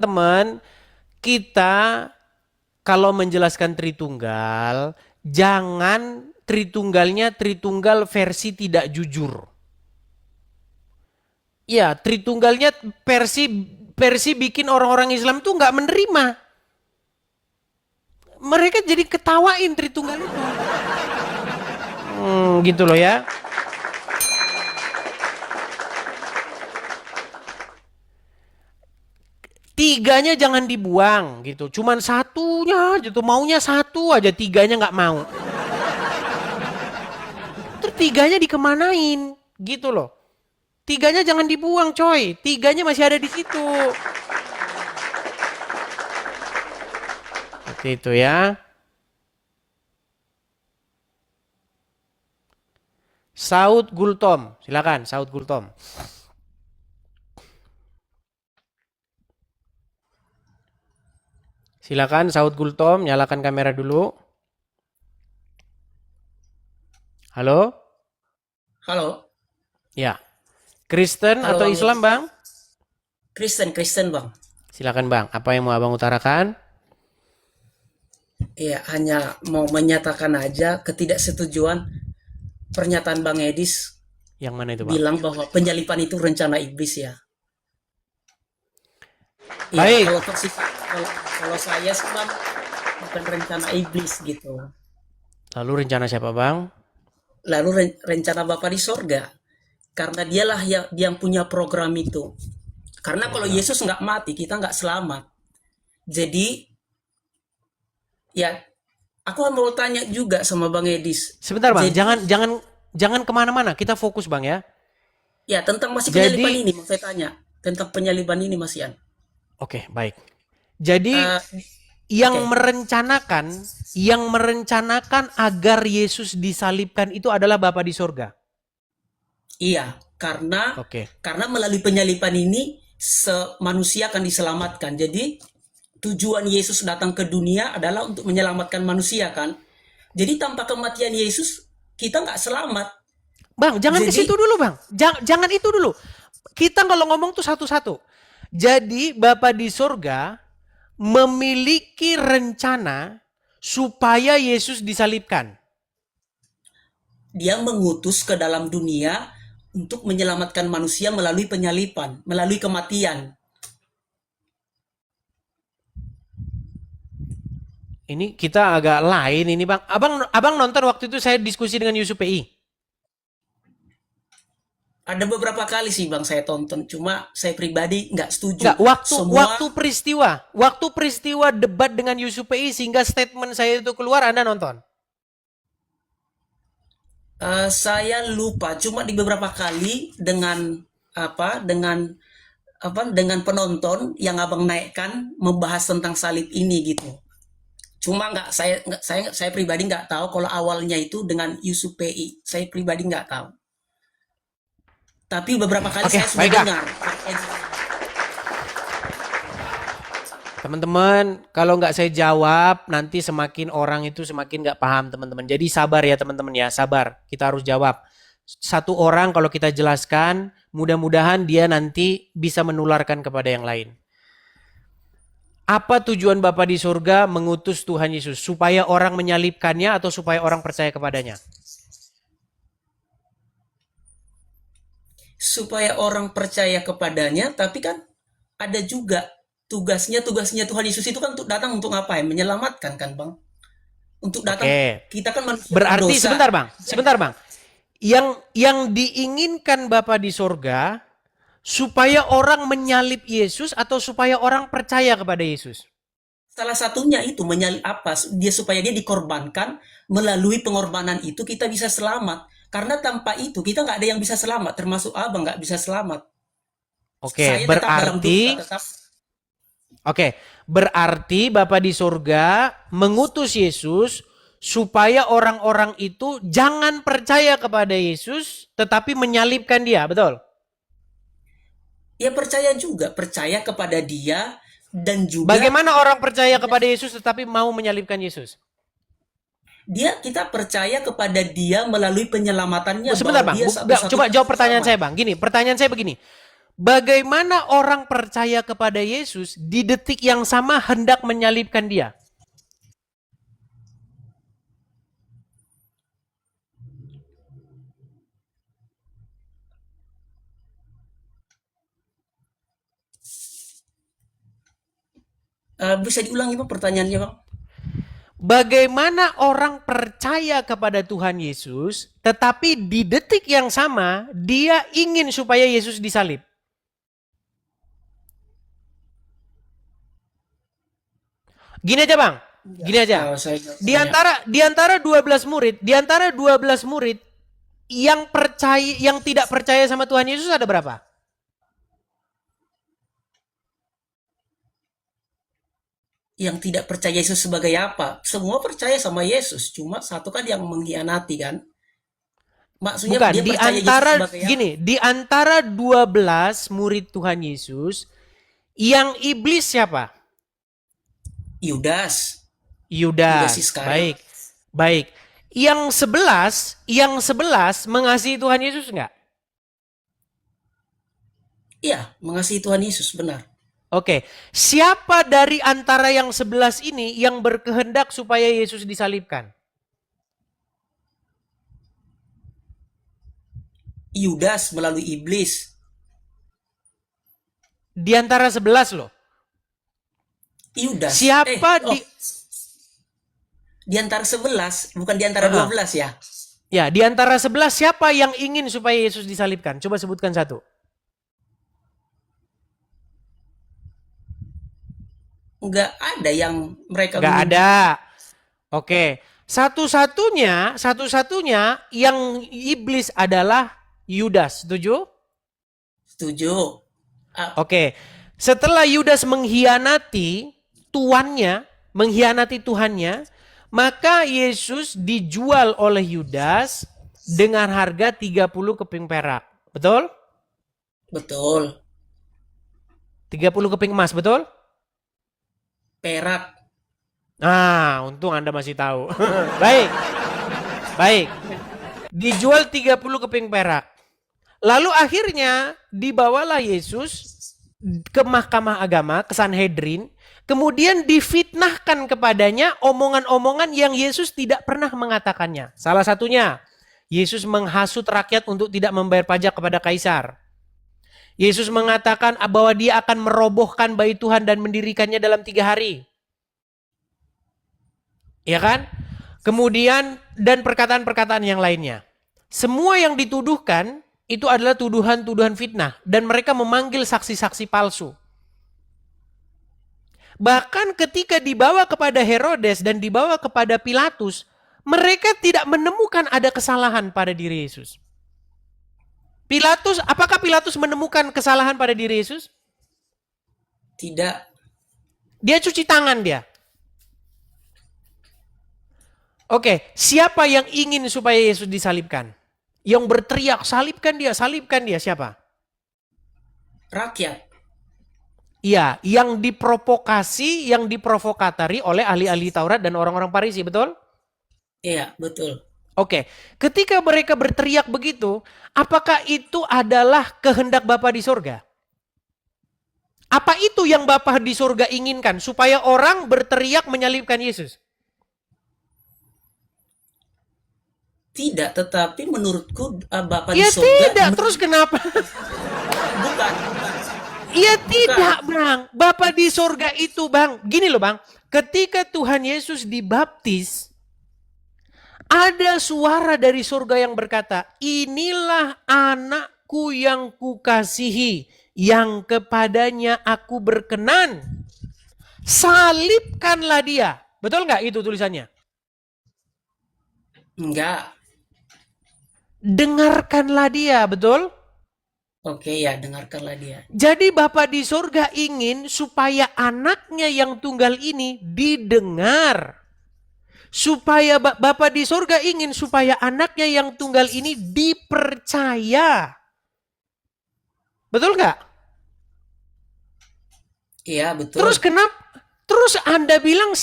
teman, kita kalau menjelaskan Tritunggal, jangan Tritunggalnya Tritunggal versi tidak jujur. Ya, Tritunggalnya versi versi bikin orang-orang Islam tuh nggak menerima. Mereka jadi ketawain Tritunggal itu. Gitu loh ya. Tiganya jangan dibuang gitu. Cuman satunya gitu. Maunya satu aja, tiganya nggak mau. Terus tiganya dikemanain gitu loh. Tiganya jangan dibuang coy. Tiganya masih ada di situ. Seperti itu ya. Saud Gultom. Silakan Saud Gultom. Silakan Saud Gultom, nyalakan kamera dulu. Halo? Halo, Ya. Kristen halo atau Bang Islam, Yedi. Bang? Kristen Bang. Silakan, Bang. Apa yang mau Abang utarakan? Iya, hanya mau menyatakan aja ketidaksetujuan pernyataan Bang Edis Yang mana itu, Bang? bilang bahwa penyalipan itu rencana iblis ya. Iya, Baik. kalau saya sih Bang bukan rencana iblis gitu. Lalu rencana siapa, Bang? Lalu rencana Bapa di sorga, karena dialah yang punya program itu. Karena kalau Program. Yesus nggak mati, kita nggak selamat. Jadi ya, aku mau tanya juga sama Bang Edis. Sebentar, Bang. Jadi Jangan kemana-mana. Kita fokus, Bang ya. ya, tentang masih penyalipan Jadi, ini mau saya tanya. Tentang penyalipan ini Mas Ian. oke, baik. Jadi Eh, yang Oke, merencanakan agar Yesus disalibkan itu adalah Bapa di sorga. iya, karena Oke. melalui penyalipan ini manusia akan diselamatkan. Jadi tujuan Yesus datang ke dunia adalah untuk menyelamatkan manusia kan. Jadi tanpa kematian Yesus kita nggak selamat. Bang, jangan ke situ Jadi dulu, Bang. Jangan itu dulu. Kita kalau ngomong tuh satu-satu. Jadi Bapa di sorga memiliki rencana supaya Yesus disalibkan. dia mengutus ke dalam dunia untuk menyelamatkan manusia melalui penyalipan, melalui kematian. Ini kita agak lain ini, Bang. Abang nonton waktu itu saya diskusi dengan Yusuf PI. Ada beberapa kali sih Bang saya tonton, cuma saya pribadi nggak setuju. Enggak, waktu Semua waktu peristiwa debat dengan Yusuf PI sehingga statement saya itu keluar, Anda nonton. saya lupa, cuma di beberapa kali dengan dengan penonton yang abang naikkan membahas tentang salib ini gitu. Cuma saya pribadi nggak tahu kalau awalnya itu dengan Yusuf PI. Saya pribadi nggak tahu. Tapi beberapa kali Oke, saya sudah baiklah. dengar. Teman-teman, kalau nggak saya jawab, nanti semakin orang itu semakin nggak paham, teman-teman. Jadi sabar ya, teman-teman ya, sabar. Kita harus jawab. Satu orang kalau kita jelaskan, mudah-mudahan dia nanti bisa menularkan kepada yang lain. Apa tujuan Bapa di surga mengutus Tuhan Yesus? Supaya orang menyalibkannya atau supaya orang percaya kepadanya? Supaya orang percaya kepadanya, tapi kan ada juga tugasnya Tuhan Yesus itu kan untuk datang untuk ngapain? Menyelamatkan kan Bang? Untuk datang, Oke. kita kan manusia Berarti berdosa. sebentar Bang, sebentar Bang. Yang diinginkan Bapa di surga supaya orang menyalib Yesus atau supaya orang percaya kepada Yesus? Salah satunya itu dia supaya dia dikorbankan, melalui pengorbanan itu kita bisa selamat. Karena tanpa itu kita nggak ada yang bisa selamat, termasuk abang nggak bisa selamat. Oke, Saya tetap dalam dosa, tetap. berarti Bapa di surga mengutus Yesus supaya orang-orang itu jangan percaya kepada Yesus tetapi menyalibkan dia, betul? Ya percaya juga, percaya kepada dia dan juga Bagaimana orang percaya kepada Yesus tetapi mau menyalibkan Yesus? kita percaya kepada dia melalui penyelamatannya Sebentar bahwa Bang, dia coba satu-satunya jawab pertanyaan selamat. saya Bang. Gini, pertanyaan saya begini. Bagaimana orang percaya kepada Yesus di detik yang sama hendak menyalibkan dia? Bisa diulangi Bang pertanyaannya Bang? Bagaimana orang percaya kepada Tuhan Yesus, tetapi di detik yang sama dia ingin supaya Yesus disalib? Gini aja Bang, gini aja. Saya Di antara 12 murid, di antara 12 murid yang percaya, yang tidak percaya sama Tuhan Yesus ada berapa? yang tidak percaya Yesus sebagai apa? Semua percaya sama Yesus, cuma satu kan yang mengkhianati kan? Maksudnya Bukan, dia di percaya Yesus antara sebagai apa? gini, di antara 12 murid Tuhan Yesus, yang iblis siapa? Yudas, Yudas Yudas. Iskariot. Baik. Baik. Yang 11 mengasihi Tuhan Yesus enggak? Iya, mengasihi Tuhan Yesus benar. Oke. Siapa dari antara yang 11 ini yang berkehendak supaya Yesus disalibkan? Yudas melalui iblis. Di antara 11 loh. Yudas. Siapa Di antara 11, bukan di antara 12 ya. Ya, di antara 11 siapa yang ingin supaya Yesus disalibkan? Coba sebutkan satu. Enggak ada yang mereka Enggak ada. Oke. Satu-satunya yang iblis adalah Yudas. Setuju? setuju. Oke. Setelah Yudas mengkhianati tuannya, mengkhianati Tuhannya, maka Yesus dijual oleh Yudas dengan harga 30 keping perak. Betul? Betul. 30 keping emas, betul? Perak. Ah, untung Anda masih tahu. Baik. Baik. Dijual 30 keping perak. Lalu akhirnya dibawalah Yesus ke mahkamah agama, ke Sanhedrin. Kemudian difitnahkan kepadanya omongan-omongan yang Yesus tidak pernah mengatakannya. Salah satunya, Yesus menghasut rakyat untuk tidak membayar pajak kepada kaisar. Yesus mengatakan bahwa dia akan merobohkan bait Tuhan dan mendirikannya dalam 3 hari. Ya kan? Kemudian dan perkataan-perkataan yang lainnya. Semua yang dituduhkan itu adalah tuduhan-tuduhan fitnah. Dan mereka memanggil saksi-saksi palsu. Bahkan ketika dibawa kepada Herodes dan dibawa kepada Pilatus, mereka tidak menemukan ada kesalahan pada diri Yesus. Apakah Pilatus menemukan kesalahan pada diri Yesus? Tidak. Dia cuci tangan dia. Oke, siapa yang ingin supaya Yesus disalibkan? Yang berteriak, salibkan dia, siapa? Rakyat. Iya, yang diprovokasi, yang diprovokatori oleh ahli-ahli Taurat dan orang-orang Farisi, betul? Iya, betul. Oke, ketika mereka berteriak begitu, apakah itu adalah kehendak Bapa di surga? Apa itu yang Bapa di surga inginkan? Supaya orang berteriak menyalibkan Yesus? Tidak, tetapi menurutku Bapak Ya di surga tidak, terus kenapa? bukan. Iya tidak bang, Bapa di surga itu bang, gini loh bang, ketika Tuhan Yesus dibaptis, ada suara dari surga yang berkata, inilah anakku yang kukasihi, yang kepadanya aku berkenan, salibkanlah dia. Betul nggak itu tulisannya? Enggak. Dengarkanlah dia, betul? Oke ya, dengarkanlah dia. Jadi Bapa di surga ingin supaya anaknya yang tunggal ini didengar. Supaya Bapa di surga ingin supaya anaknya yang tunggal ini dipercaya. Betul nggak? Iya, betul. Terus kenapa? Terus Anda bilang,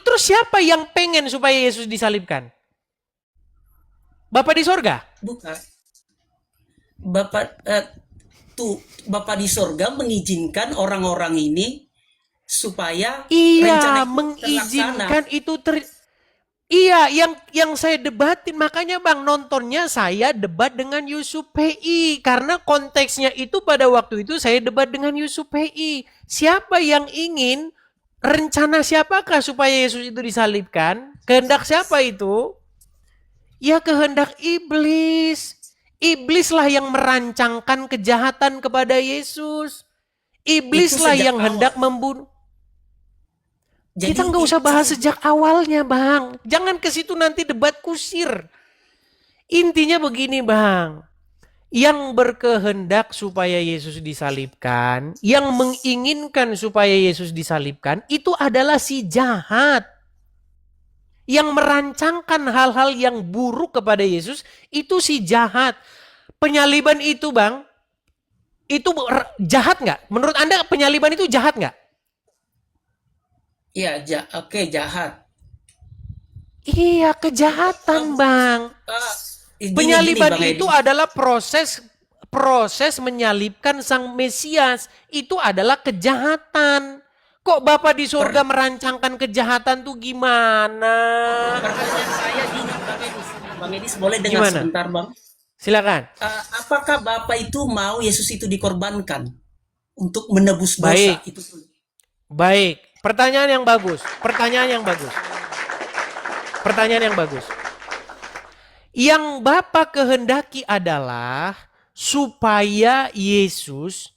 terus siapa yang pengen supaya Yesus disalibkan? Bapa di surga? Bukan. Bapak Bapa di sorga mengizinkan orang-orang ini supaya rencana Iya, itu terlaksana. mengizinkan itu Iya, yang saya debatin, makanya Bang nontonnya saya debat dengan Yusuf PI karena konteksnya itu pada waktu itu saya debat dengan Yusuf PI. Siapa yang ingin rencana siapakah supaya Yesus itu disalibkan? Kehendak siapa itu? Ya kehendak iblis. Iblislah yang merancangkan kejahatan kepada Yesus. Itu Iblislah sejak yang hendak awal. membunuh. Kita Jadi nggak usah bahas itu sejak awalnya, Bang. Jangan ke situ nanti debat kusir. Intinya begini, Bang. Yang berkehendak supaya Yesus disalibkan, yang menginginkan supaya Yesus disalibkan, itu adalah si jahat. Yang merancangkan hal-hal yang buruk kepada Yesus, itu si jahat. Penyaliban itu, Bang, itu jahat nggak? Menurut Anda penyaliban itu jahat nggak? ya oke, jahat. Iya, Eh, kejahatan, Bang. gini Penyaliban Bang itu Edi. adalah proses menyalibkan sang Mesias. Itu adalah kejahatan. Kok Bapak di surga Per- merancangkan kejahatan tuh gimana? Pertanyaan saya gini, Bang Edis boleh dengar Gimana? sebentar, Bang? Silakan. Apakah Bapak itu mau Yesus itu dikorbankan untuk menebus dosa? Baik, Itu baik. Pertanyaan yang bagus. Pertanyaan yang bagus. Pertanyaan yang bagus. Yang Bapak kehendaki adalah supaya Yesus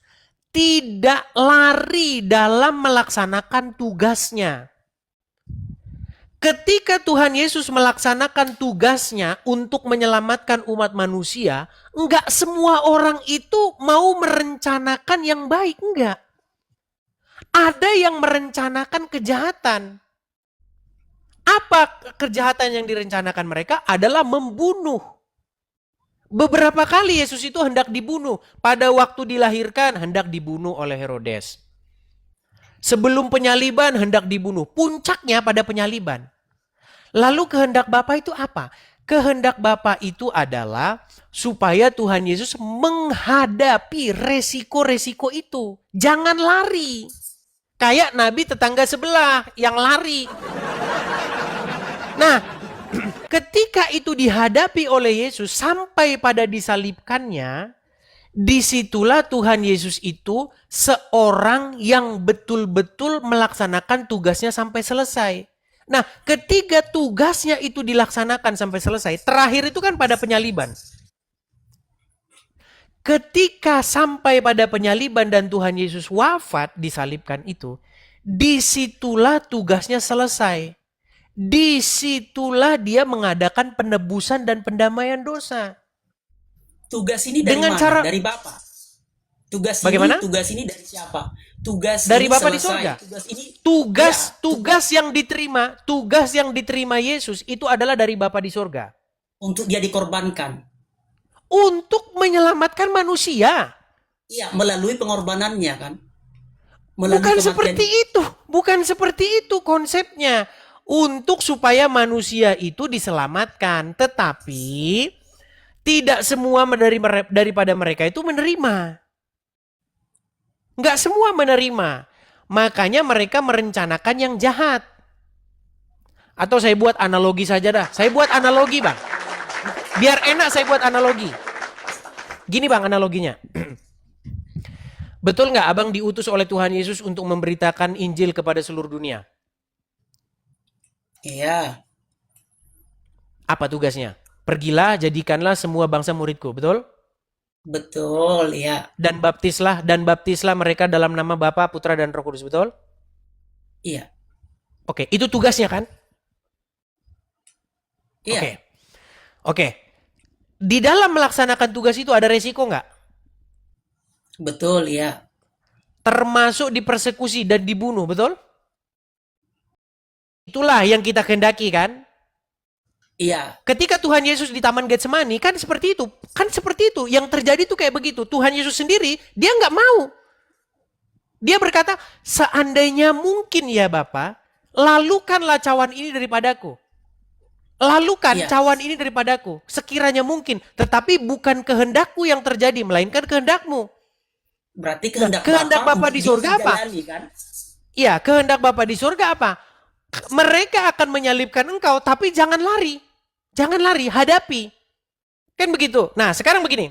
tidak lari dalam melaksanakan tugasnya. Ketika Tuhan Yesus melaksanakan tugasnya untuk menyelamatkan umat manusia, enggak semua orang itu mau merencanakan yang baik, enggak. Ada yang merencanakan kejahatan. Apa kejahatan yang direncanakan mereka? Adalah membunuh. Beberapa kali Yesus itu hendak dibunuh. Pada waktu dilahirkan hendak dibunuh oleh Herodes. Sebelum penyaliban hendak dibunuh. Puncaknya pada penyaliban. Lalu kehendak Bapa itu apa? Kehendak Bapa itu adalah supaya Tuhan Yesus menghadapi resiko-resiko itu. Jangan lari. Kayak Nabi tetangga sebelah yang lari. Nah, ketika itu dihadapi oleh Yesus sampai pada disalibkannya, disitulah Tuhan Yesus itu seorang yang betul-betul melaksanakan tugasnya sampai selesai. Nah, ketika tugasnya itu dilaksanakan sampai selesai, terakhir itu kan pada penyaliban. Ketika sampai pada penyaliban dan Tuhan Yesus wafat disalibkan itu, disitulah tugasnya selesai. Disitulah dia mengadakan penebusan dan pendamaian dosa. tugas ini dari Dengan mana? cara Dari Bapak. bagaimana? Tugas ini dari siapa? Tugas Dari ini Bapa di selesai. sorga. Tugas ini ya, Tugas yang diterima Yesus itu adalah dari Bapa di sorga. untuk dia dikorbankan. Untuk menyelamatkan manusia. Iya, melalui pengorbanannya kan. Melalui Bukan kematian. seperti itu. Bukan seperti itu konsepnya. Untuk supaya manusia itu diselamatkan. Tetapi tidak semua daripada mereka itu menerima. Nggak semua menerima. Makanya mereka merencanakan yang jahat. Atau saya buat analogi saja dah. Saya buat analogi, Bang. Biar enak saya buat analogi. Gini, Bang, analoginya. Betul nggak Abang diutus oleh Tuhan Yesus untuk memberitakan Injil kepada seluruh dunia? Iya, Apa tugasnya? Pergilah, jadikanlah semua bangsa muridku, betul? betul, ya. Dan baptislah mereka dalam nama Bapa, Putra dan Roh Kudus, betul? Iya. Oke, itu tugasnya kan? Iya. Oke. Oke. Di dalam melaksanakan tugas itu ada resiko nggak? Betul, ya. Termasuk dipersekusi dan dibunuh, betul? Itulah yang kita kehendaki kan? Iya. Ketika Tuhan Yesus di Taman Getsemani kan seperti itu. Kan seperti itu. Yang terjadi tuh kayak begitu. Tuhan Yesus sendiri dia nggak mau. Dia berkata, seandainya mungkin ya Bapa, lalukanlah cawan ini daripadaku. Lalukan Iya. cawan ini daripadaku. Sekiranya mungkin. Tetapi bukan kehendakku yang terjadi, melainkan kehendakmu. Berarti Nah, kehendak kehendak Bapa Bapa untuk di dia surga apa? dijalani kan? Iya, kehendak Bapa di surga apa? Mereka akan menyalibkan engkau, tapi jangan lari. Jangan lari, hadapi. Kan begitu. Nah, sekarang begini.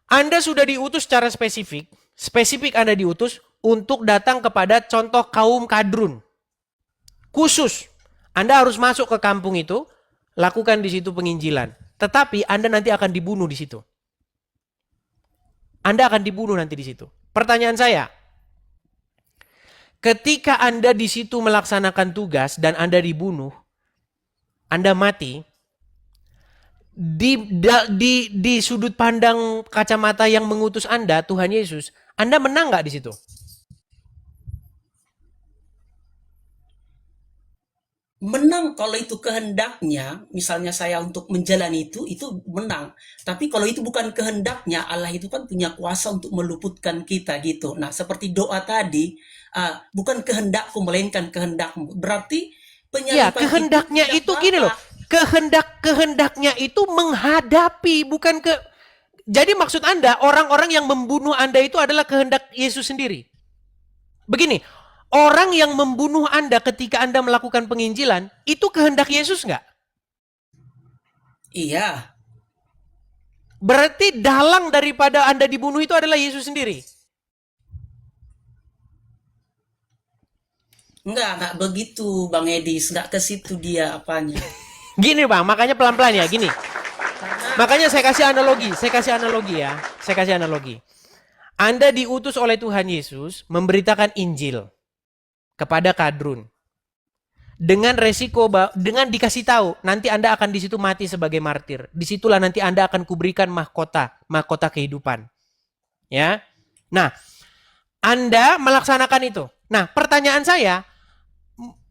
Anda sudah diutus secara spesifik. Spesifik Anda diutus untuk datang kepada contoh kaum Kadrun. Khusus. Anda harus masuk ke kampung itu, lakukan di situ penginjilan. Tetapi Anda nanti akan dibunuh di situ. Anda akan dibunuh nanti di situ. Pertanyaan saya, ketika Anda di situ melaksanakan tugas dan Anda dibunuh, Anda mati, di sudut pandang kacamata yang mengutus Anda, Tuhan Yesus, Anda menang nggak di situ? Menang kalau itu kehendaknya, misalnya saya untuk menjalani itu menang. Tapi kalau itu bukan kehendaknya, Allah itu kan punya kuasa untuk meluputkan kita gitu. Nah, seperti doa tadi, bukan kehendakku melainkan kehendakmu. Berarti Ya, penyaliban itu kehendaknya kehendak itu gini loh. Bapa. Kehendaknya itu menghadapi, bukan ke. Jadi maksud Anda, orang-orang yang membunuh Anda itu adalah kehendak Yesus sendiri. Begini, orang yang membunuh Anda ketika Anda melakukan penginjilan, itu kehendak Yesus nggak? Iya, Berarti dalang daripada Anda dibunuh itu adalah Yesus sendiri. enggak begitu Bang Edis, enggak ke situ dia apanya. Gini Bang, makanya pelan-pelan ya, gini. Karena Makanya saya kasih analogi ya. Saya kasih analogi. Anda diutus oleh Tuhan Yesus memberitakan Injil kepada Kadrun. Dengan resiko, dengan dikasih tahu, nanti Anda akan di situ mati sebagai martir. Disitulah nanti Anda akan kuberikan mahkota kehidupan. Ya. Nah, Anda melaksanakan itu. Nah, pertanyaan saya,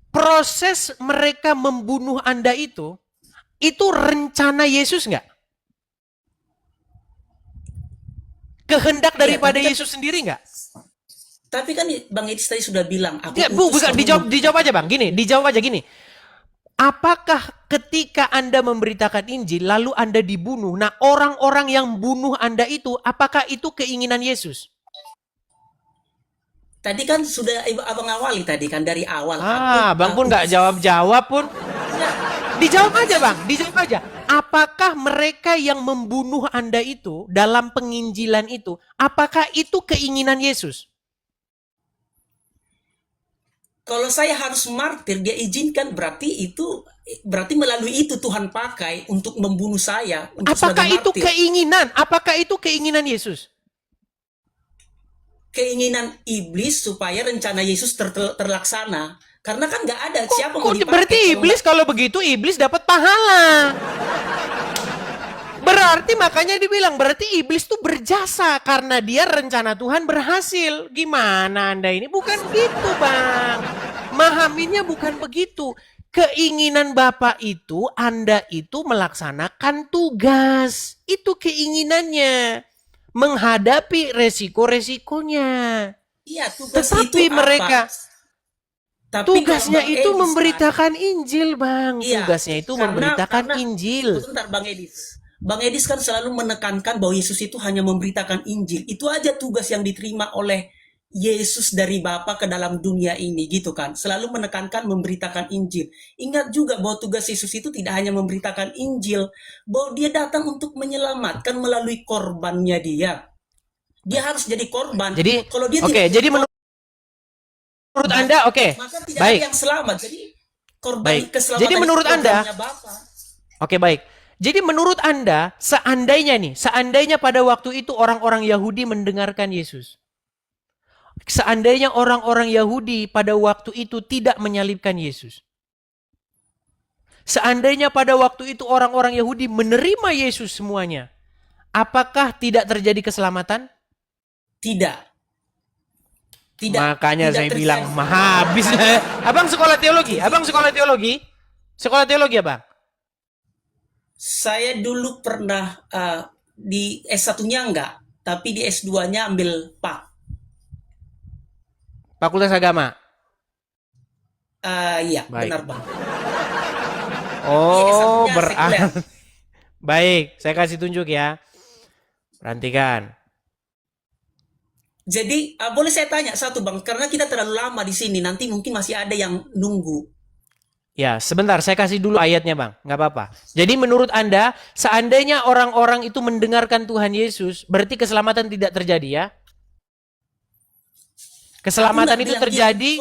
proses mereka membunuh Anda itu rencana Yesus nggak? Kehendak iya, daripada Yesus sendiri nggak? tapi kan Bang Edis tadi sudah bilang, aku Ya, utus bukan, kamu. dijawab aja Bang. Dijawab aja gini. Apakah ketika Anda memberitakan Injil lalu Anda dibunuh? Nah, orang-orang yang bunuh Anda itu, apakah itu keinginan Yesus? Tadi kan sudah abang awali tadi kan dari awal Bang pun nggak jawab-jawab pun. enggak, Dijawab aja Bang, dijawab aja. Apakah mereka yang membunuh Anda itu dalam penginjilan itu, apakah itu keinginan Yesus? kalau saya harus martir dia izinkan berarti melalui itu Tuhan pakai untuk membunuh saya untuk sebagai Apakah itu martir. keinginan? Apakah itu keinginan Yesus? Keinginan iblis supaya rencana Yesus terlaksana. Karena kan nggak ada siapa mau dipakai Berarti kalau iblis, kalau begitu iblis dapat pahala. Berarti makanya dibilang, berarti iblis tuh berjasa karena dia rencana Tuhan berhasil. Gimana Anda ini? Bukan gitu Bang. Memahaminya bukan begitu. Keinginan Bapak itu, Anda itu melaksanakan tugas. Itu keinginannya. Menghadapi resiko-resikonya. iya tugas itu Tetapi apa? mereka, Tapi kalau tugasnya Bang itu Edis kan, memberitakan Injil Bang. iya, Tugasnya itu memberitakan karena Injil. sebentar Bang Edis. Bang Edis kan selalu menekankan bahwa Yesus itu hanya memberitakan Injil. Itu aja tugas yang diterima oleh Yesus dari Bapa ke dalam dunia ini gitu kan. Selalu menekankan memberitakan Injil. Ingat juga bahwa tugas Yesus itu tidak hanya memberitakan Injil, bahwa dia datang untuk menyelamatkan melalui korbannya dia. Dia harus jadi korban. Jadi, Kalau dia oke, tidak jadi jadi korban, menurut Anda, oke, maka tidak baik, ada yang selamat. Jadi korban baik. keselamatan Jadi itu menurut Anda, programnya Bapa. oke baik. Jadi menurut Anda, seandainya pada waktu itu orang-orang Yahudi mendengarkan Yesus. Seandainya orang-orang Yahudi pada waktu itu tidak menyalibkan Yesus. Seandainya pada waktu itu orang-orang Yahudi menerima Yesus semuanya. Apakah tidak terjadi keselamatan? Tidak. Tidak. Makanya Tidak saya terjadi. bilang habis. Abang sekolah teologi? Abang sekolah teologi? Sekolah teologi Abang? Saya dulu pernah di S1-nya enggak, tapi di S2-nya ambil PAK. Fakultas Agama? Iya, Baik. benar Bang. Oh, S1-nya berarti. sekuler. Baik, saya kasih tunjuk ya. Perhatikan. Jadi boleh saya tanya satu Bang, karena kita terlalu lama di sini, nanti mungkin masih ada yang nunggu. Ya, sebentar, saya kasih dulu ayatnya, Bang. Nggak apa-apa. Jadi menurut Anda, seandainya orang-orang itu mendengarkan Tuhan Yesus, berarti keselamatan tidak terjadi ya? Aku Keselamatan nggak itu bilang dia, terjadi.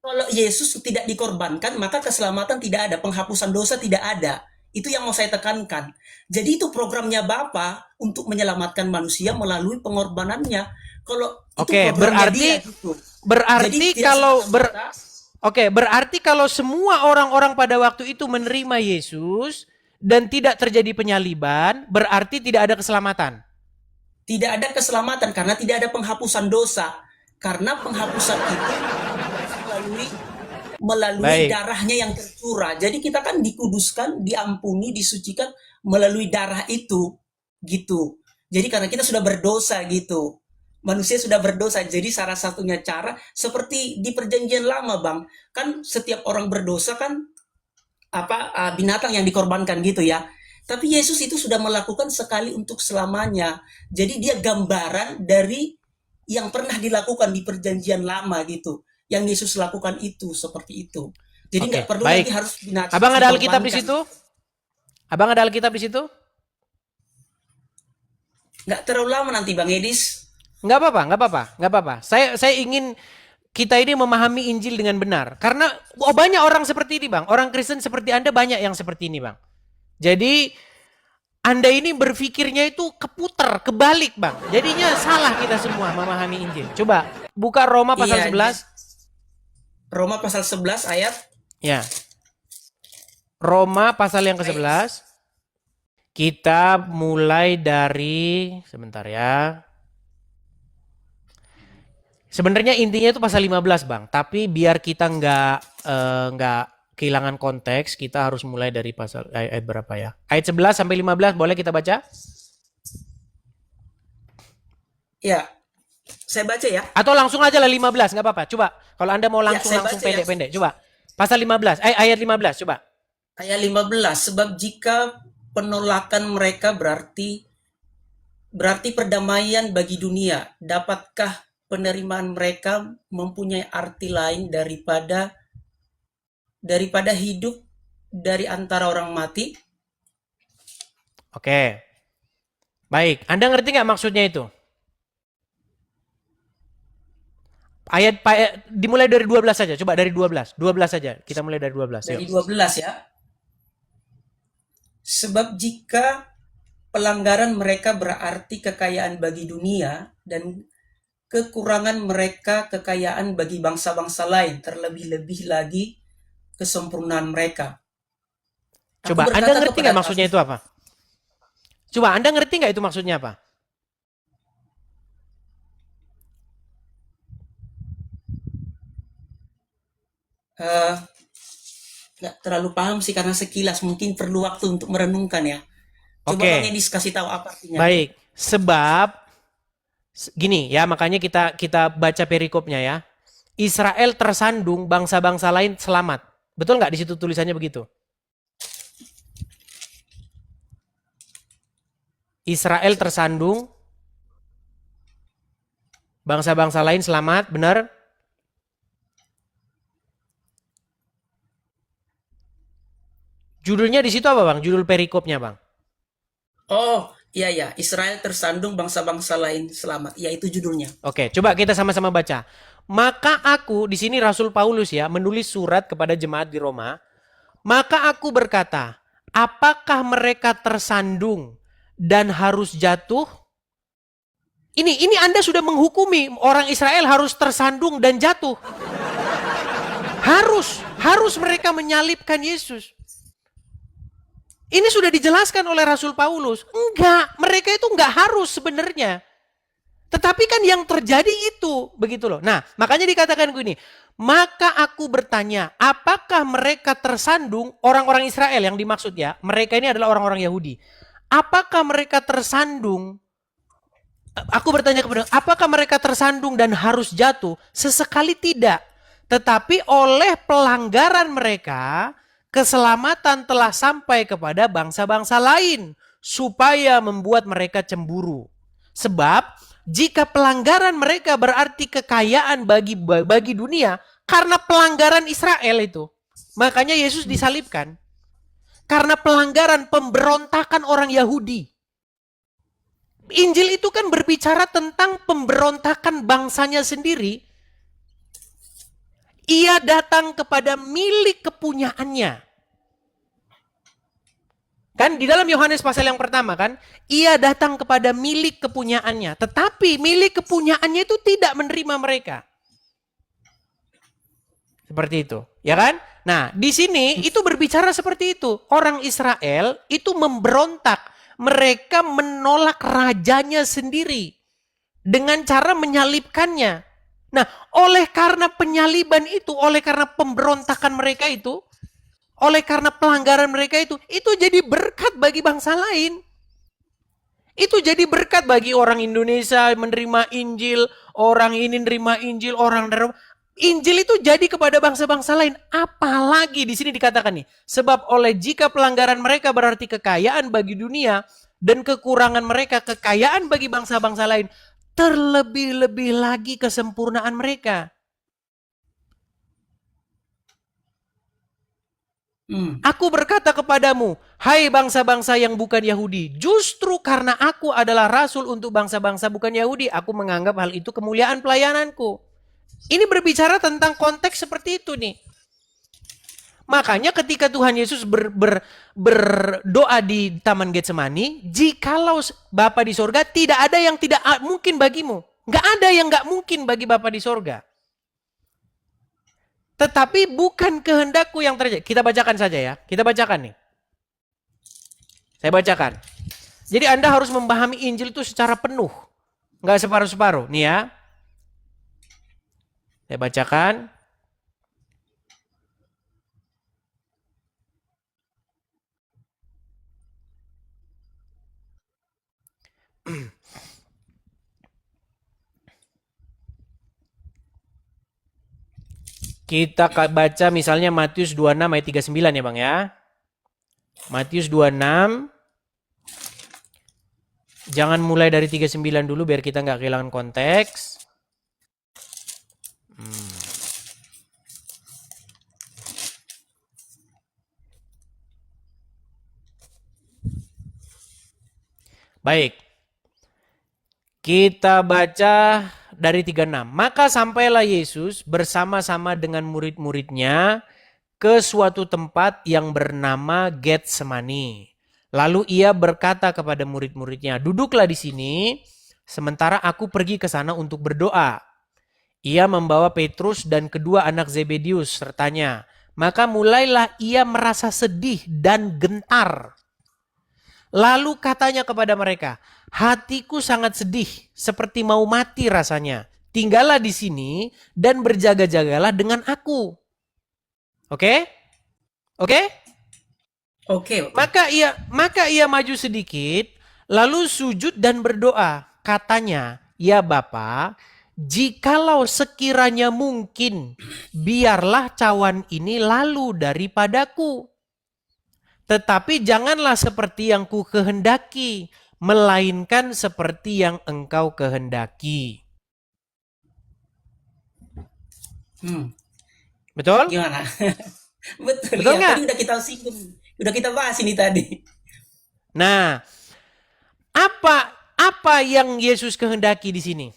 kalau Yesus tidak dikorbankan, maka keselamatan tidak ada, penghapusan dosa tidak ada. Itu yang mau saya tekankan. Jadi itu programnya Bapa untuk menyelamatkan manusia melalui pengorbanannya. Kalau itu Oke, programnya dia berarti gitu. Jadi berarti tidak kalau semata-mata. Oke, berarti kalau semua orang-orang pada waktu itu menerima Yesus dan tidak terjadi penyaliban, berarti tidak ada keselamatan. Tidak ada keselamatan karena tidak ada penghapusan dosa. Karena penghapusan itu melalui Baik. darahnya yang tercurah. Jadi kita kan dikuduskan, diampuni, disucikan melalui darah itu, gitu. Jadi karena kita sudah berdosa gitu. Manusia sudah berdosa. Jadi salah satunya cara seperti di perjanjian lama, Bang. Kan setiap orang berdosa kan binatang yang dikorbankan gitu ya. Tapi Yesus itu sudah melakukan sekali untuk selamanya. Jadi dia gambaran dari yang pernah dilakukan di perjanjian lama gitu. Yang Yesus lakukan itu seperti itu. Jadi nggak Oke, perlu baik. lagi harus binatang Abang ada Alkitab di dikorbankan. situ? Abang ada Alkitab di situ? Nggak terlalu lama nanti Bang Edis. Nggak apa-apa, nggak apa-apa, nggak apa-apa. Saya ingin kita ini memahami Injil dengan benar. Karena banyak orang seperti ini, Bang. Orang Kristen seperti Anda banyak yang seperti ini, Bang. Jadi Anda ini berpikirnya itu keputar, kebalik, Bang. Jadinya salah kita semua memahami Injil. Coba buka Roma pasal Iya, 11. Roma pasal 11 ayat Ya. Roma pasal yang ayat ke-11. Kita mulai dari sebentar ya. Sebenarnya intinya itu pasal 15, Bang. Tapi biar kita nggak kehilangan konteks, kita harus mulai dari pasal ayat berapa ya? Ayat 11 sampai 15 boleh kita baca? ya, saya baca ya. Atau langsung aja lah 15, nggak apa-apa. Coba kalau Anda mau Ya, langsung saya langsung baca ya. pendek-pendek, coba. Pasal 15, ayat 15, coba. Ayat 15, sebab jika penolakan mereka berarti perdamaian bagi dunia, dapatkah penerimaan mereka mempunyai arti lain daripada hidup dari antara orang mati? Oke. Baik, Anda ngerti nggak maksudnya itu? Dimulai dari 12 saja. Coba dari 12. 12 saja. Kita mulai dari 12. Yuk. Dari 12 ya. Sebab jika pelanggaran mereka berarti kekayaan bagi dunia dan kekurangan mereka kekayaan bagi bangsa-bangsa lain, terlebih-lebih lagi kesempurnaan mereka. Aku Coba Anda berkata ngerti kepada nggak maksudnya itu apa? Coba Anda ngerti nggak itu maksudnya apa? eh, nggak terlalu paham sih karena sekilas mungkin perlu waktu untuk merenungkan ya. Coba Bang Oke. Edis kasih tahu apa artinya. Baik. Sebab gini ya, makanya kita baca perikopnya ya. Israel tersandung, bangsa-bangsa lain selamat. Betul nggak di situ tulisannya begitu? Israel tersandung, bangsa-bangsa lain selamat, benar? Judulnya di situ apa, Bang? Judul perikopnya, Bang. Oh, iya ya, Israel tersandung bangsa-bangsa lain selamat. Ya itu judulnya. Oke, coba kita sama-sama baca. Maka aku, di sini Rasul Paulus ya, menulis surat kepada jemaat di Roma. Maka aku berkata, apakah mereka tersandung dan harus jatuh? Ini Anda sudah menghukumi orang Israel harus tersandung dan jatuh. Harus mereka menyalibkan Yesus. Ini sudah dijelaskan oleh Rasul Paulus. Enggak, mereka itu enggak harus sebenarnya. Tetapi kan yang terjadi itu, begitu loh. Nah, makanya dikatakan gini, maka aku bertanya, apakah mereka tersandung, orang-orang Israel yang dimaksud ya, mereka ini adalah orang-orang Yahudi. Apakah mereka tersandung? Aku bertanya kepada, apakah mereka tersandung dan harus jatuh? Sesekali tidak. Tetapi oleh pelanggaran mereka, keselamatan telah sampai kepada bangsa-bangsa lain supaya membuat mereka cemburu. Sebab jika pelanggaran mereka berarti kekayaan bagi dunia, karena pelanggaran Israel itu. Makanya Yesus disalibkan. Karena pelanggaran pemberontakan orang Yahudi. Injil itu kan berbicara tentang pemberontakan bangsanya sendiri. Ia datang kepada milik kepunyaannya. Kan di dalam Yohanes pasal yang pertama kan, ia datang kepada milik kepunyaannya. Tetapi milik kepunyaannya itu tidak menerima mereka. Seperti itu, ya kan? Nah, di sini itu berbicara seperti itu. Orang Israel itu memberontak. Mereka menolak rajanya sendiri dengan cara menyalibkannya. Nah, oleh karena penyaliban itu, oleh karena pemberontakan mereka itu, oleh karena pelanggaran mereka itu jadi berkat bagi bangsa lain. Itu jadi berkat bagi orang Indonesia menerima Injil, orang ini menerima Injil, Injil itu jadi kepada bangsa-bangsa lain. Apalagi di sini dikatakan nih, sebab oleh jika pelanggaran mereka berarti kekayaan bagi dunia dan kekurangan mereka kekayaan bagi bangsa-bangsa lain, terlebih-lebih lagi kesempurnaan mereka. Aku berkata kepadamu, hai bangsa-bangsa yang bukan Yahudi, justru karena aku adalah rasul untuk bangsa-bangsa bukan Yahudi, aku menganggap hal itu kemuliaan pelayananku. Ini berbicara tentang konteks seperti itu nih. Makanya ketika Tuhan Yesus berdoa di Taman Getsemani, jikalau Bapa di sorga, tidak ada yang tidak mungkin bagimu. Nggak ada yang nggak mungkin bagi Bapa di sorga. Tetapi bukan kehendakku yang terjadi. Kita bacakan saja ya. Kita bacakan nih. Saya bacakan. Jadi Anda harus memahami Injil itu secara penuh. Nggak separuh-separuh. Nih ya. Saya bacakan. Kita baca misalnya Matius 26 ayat 39 ya Bang ya. Matius 26. Jangan mulai dari 39 dulu biar kita nggak kehilangan konteks. Baik. Kita baca dari 36. Maka sampailah Yesus bersama-sama dengan murid-muridnya ke suatu tempat yang bernama Getsemani. Lalu ia berkata kepada murid-muridnya, duduklah di sini, sementara aku pergi ke sana untuk berdoa. Ia membawa Petrus dan kedua anak Zebedius sertanya. Maka mulailah ia merasa sedih dan gentar. Lalu katanya kepada mereka, hatiku sangat sedih, seperti mau mati rasanya. Tinggallah di sini dan berjaga-jagalah dengan aku. Oke? Oke? Oke. Maka ia maju sedikit, lalu sujud dan berdoa. Katanya, ya Bapa, jikalau sekiranya mungkin, biarlah cawan ini lalu daripadaku. Tetapi janganlah seperti yang ku kehendaki, melainkan seperti yang engkau kehendaki. Betul? Gimana? Betul Betul ya. nggak? Tadi udah kita singgung, udah kita bahas ini tadi. Nah, apa yang Yesus kehendaki di sini?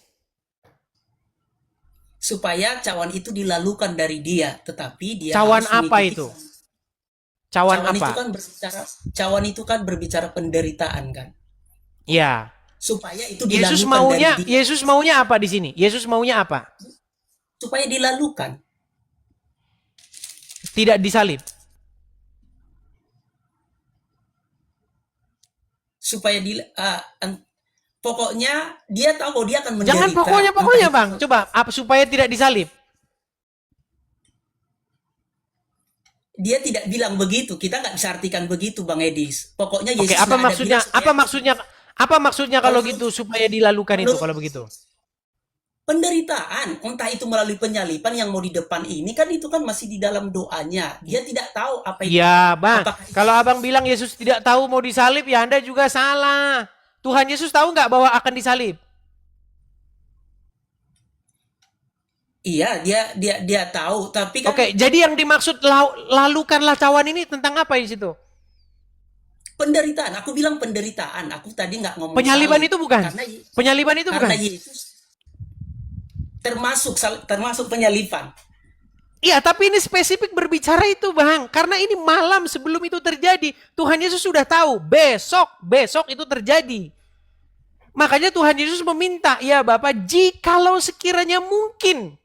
Supaya cawan itu dilalukan dari dia, tetapi dia Cawan harus apa mengikuti. itu? Cawan apa? Cawan itu kan berbicara penderitaan kan. Ya. Supaya itu dilalukan dari dia. Yesus maunya apa di sini? Yesus maunya apa? Supaya dilalukan. Tidak disalib. Supaya pokoknya dia tahu bahwa dia akan menderita. Jangan pokoknya Bang. Coba supaya tidak disalib. Dia tidak bilang begitu. Kita nggak bisa artikan begitu, Bang Edis. Pokoknya Yesus. Oke, apa maksudnya kalau gitu supaya dilalukan itu kalau begitu? Penderitaan, entah itu melalui penyaliban yang mau di depan ini kan itu kan masih di dalam doanya. Dia tidak tahu apa itu. Ya, Bang. Kalau Abang bilang Yesus tidak tahu mau disalib, ya Anda juga salah. Tuhan Yesus tahu nggak bahwa akan disalib? Iya, dia tahu, tapi kan Oke, jadi yang dimaksud lalukanlah cawan ini tentang apa di situ? penderitaan. Aku bilang penderitaan. Aku tadi nggak ngomong Penyaliban salib itu bukan? karena Penyaliban itu karena bukan? Yesus termasuk penyaliban. Iya, tapi ini spesifik berbicara itu, Bang. Karena ini malam sebelum itu terjadi, Tuhan Yesus sudah tahu besok itu terjadi. Makanya Tuhan Yesus meminta, ya Bapak, jikalau sekiranya mungkin,